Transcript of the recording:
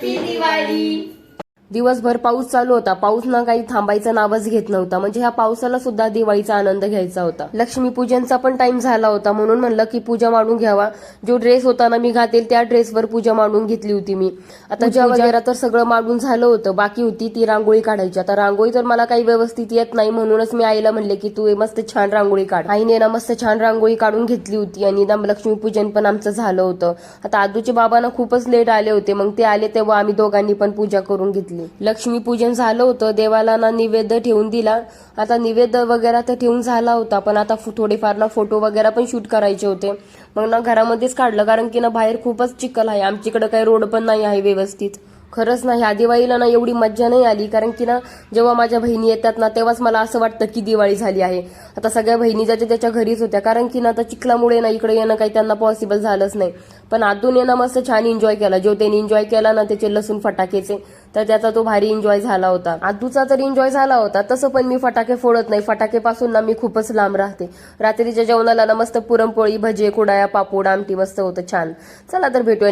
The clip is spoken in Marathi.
हॅपी दिवाळी। दिवसभर पाऊस चालू होता. पाऊस ना काही थांबायचं नावच घेत नव्हता. म्हणजे ह्या पावसाला सुद्धा दिवाळीचा आनंद घ्यायचा होता. लक्ष्मीपूजनचा पण टाइम झाला होता म्हणून म्हणलं की पूजा मांडून घ्यावा. जो ड्रेस होता ना मी घातेल त्या ड्रेसवर पूजा मांडून घेतली होती मी. आता पूजा वगैरे तर सगळं मांडून झालं होतं. बाकी होती ती रांगोळी काढायची. आता रांगोळी तर मला काही व्यवस्थित येत नाही म्हणूनच मी आईला म्हणले की तू मस्त छान रांगोळी काढ. आईने ना मस्त छान रांगोळी काढून घेतली होती आणि लक्ष्मीपूजन पण आमचं झालं होतं. आता आदूचे बाबा ना खूपच लेट आले होते. मग ते आले तेव्हा आम्ही दोघांनी पण पूजा करून घेतली. लक्ष्मीपूजन झालं होतं. देवाला ना निवेद्य ठेवून दिला. आता निवेद्य वगैरे तर ठेवून झाला होता पण आता थोडेफार ना फोटो वगैरे पण शूट करायचे होते. मग ना घरामध्येच काढलं कारण की ना बाहेर खूपच चिखल आहे. आमच्याकडे काही रोड पण नाही आहे व्यवस्थित. खरंच ना ह्या दिवाळीला ना एवढी मज्जा नाही आली कारण की ना जेव्हा माझ्या बहिणी येतात ना तेव्हाच मला असं वाटतं की दिवाळी झाली आहे. आता सगळ्या बहिणी ज्याच्या त्याच्या घरीच होत्या कारण की ना आता चिखलामुळे ना इकडे येणं काही त्यांना पॉसिबल झालंच नाही. पण आदूने ना मस्त छान एन्जॉय केला. जो त्याने एन्जॉय केला ना त्याचे लसूण फटाकेचे तर त्याचा तो भारी एन्जॉय झाला होता. आदूचा तर एन्जॉय झाला होता. तसं पण मी फटाके फोडत नाही. फटाकेपासून ना मी खूपच लांब राहते. रात्रीच्या जेवणाला ना मस्त पुरणपोळी भजे कुडाया पापड आमटी मस्त होतं छान. चला तर भेटूया